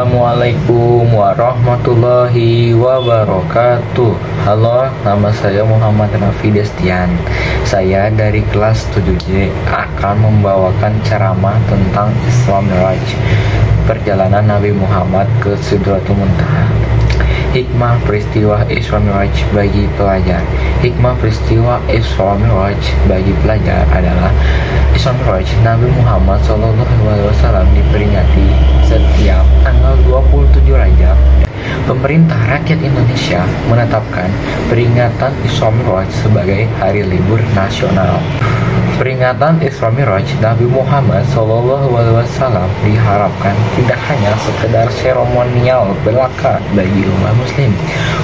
Assalamualaikum warahmatullahi wabarakatuh. Halo, nama saya Muhammad Rafi Destian. Saya dari kelas 7J akan membawakan ceramah tentang Isra Mi'raj, perjalanan Nabi Muhammad ke Sidratul Muntaha. Hikmah peristiwa Isra Mi'raj bagi pelajar. Hikmah peristiwa Isra Mi'raj bagi pelajar adalah Isra Mi'raj Nabi Muhammad SAW diperingati setiap tanggal 27 Rajab. Pemerintah rakyat Indonesia menetapkan peringatan Isra Mi'raj sebagai hari libur nasional. Peringatan Isra Mi'raj Nabi Muhammad SAW diharapkan tidak hanya sekedar seremonial belaka bagi umat muslim,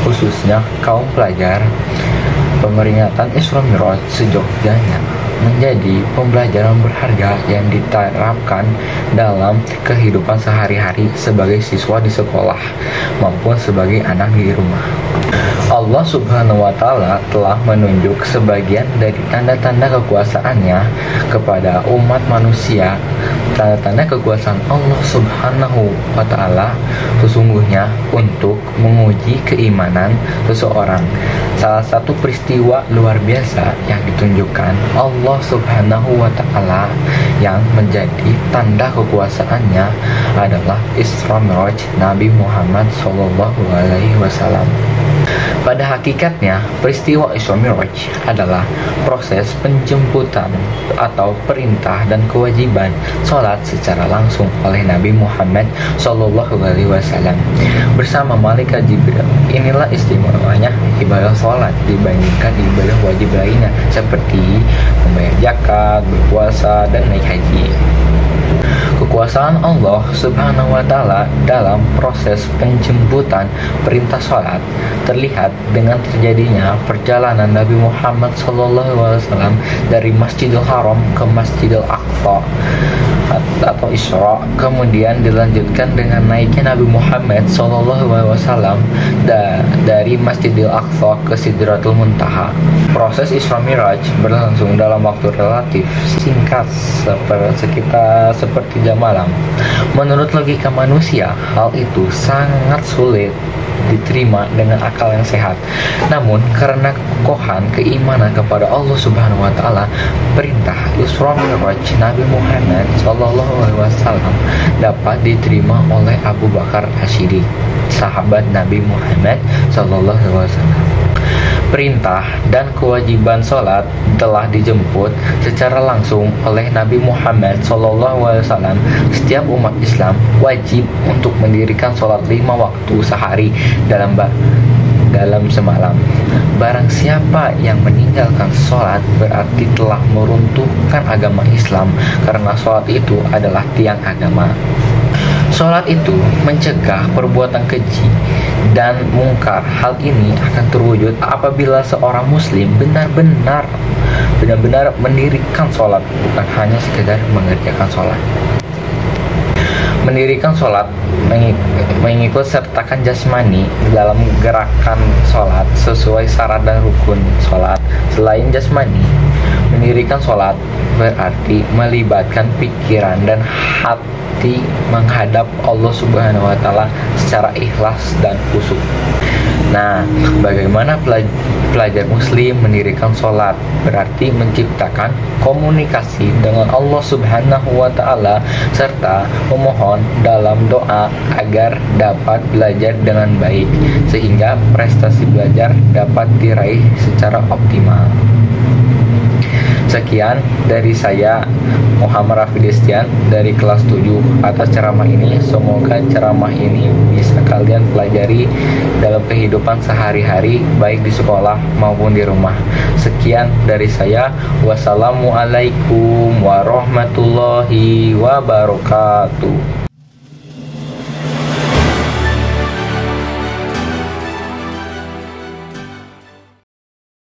khususnya kaum pelajar. Peringatan Isra Mi'raj sejogjanya menjadi pembelajaran berharga yang diterapkan dalam kehidupan sehari-hari sebagai siswa di sekolah maupun sebagai anak di rumah. Allah Subhanahu wa Ta'ala telah menunjuk sebagian dari tanda-tanda kekuasaannya kepada umat manusia. Tanda-tanda kekuasaan Allah Subhanahu wa Ta'ala sesungguhnya untuk menguji keimanan seseorang. Salah satu peristiwa luar biasa yang ditunjukkan Allah Subhanahu wa Ta'ala yang menjadi tanda kekuasaannya adalah Isra Mi'raj Nabi Muhammad SAW. Pada hakikatnya, peristiwa Isra Mi'raj adalah proses penjemputan atau perintah dan kewajiban sholat secara langsung oleh Nabi Muhammad SAW bersama malaikat Jibril. Inilah istimewanya ibadah sholat dibandingkan ibadah wajib lainnya seperti membayar zakat, berpuasa, dan naik haji. Kekuasaan Allah Subhanahu wa Ta'ala dalam proses penjemputan perintah sholat terlihat dengan terjadinya perjalanan Nabi Muhammad SAW dari Masjidil Haram ke Masjidil Aqsa atau Isra, kemudian dilanjutkan dengan naiknya Nabi Muhammad SAW dari Masjidil Aqsa ke Sidratul Muntaha. Proses Isra Mi'raj berlangsung dalam waktu relatif singkat, sekitar sepertiga malam. Menurut logika manusia, hal itu sangat sulit diterima dengan akal yang sehat. Namun karena kekokohan keimanan kepada Allah Subhanahu wa Ta'ala, perintah Isra Mi'raj Nabi Muhammad SAW dapat diterima oleh Abu Bakar As-Siddiq, sahabat Nabi Muhammad SAW. Perintah dan kewajiban sholat telah dijemput secara langsung oleh Nabi Muhammad SAW. Setiap umat Islam wajib untuk mendirikan sholat 5 waktu sehari dalam semalam. Barang siapa yang meninggalkan sholat berarti telah meruntuhkan agama Islam, karena sholat itu adalah tiang agama. Sholat itu mencegah perbuatan keji dan mungkar. Hal ini akan terwujud apabila seorang muslim benar-benar mendirikan sholat, bukan hanya sekedar mengerjakan sholat. Mendirikan sholat mengikut sertakan jasmani dalam gerakan sholat sesuai syarat dan rukun sholat. Selain jasmani, mendirikan sholat berarti melibatkan pikiran dan hati menghadap Allah Subhanahu wa Ta'ala secara ikhlas dan khusyuk. Nah, bagaimana pelajar muslim mendirikan sholat? Berarti menciptakan komunikasi dengan Allah Subhanahu wa Ta'ala serta memohon dalam doa agar dapat belajar dengan baik sehingga prestasi belajar dapat diraih secara optimal. Sekian dari saya, Muhammad Rafi Destian dari kelas 7 atas ceramah ini. Semoga ceramah ini bisa kalian pelajari dalam kehidupan sehari-hari, baik di sekolah maupun di rumah. Sekian dari saya. Wassalamualaikum warahmatullahi wabarakatuh.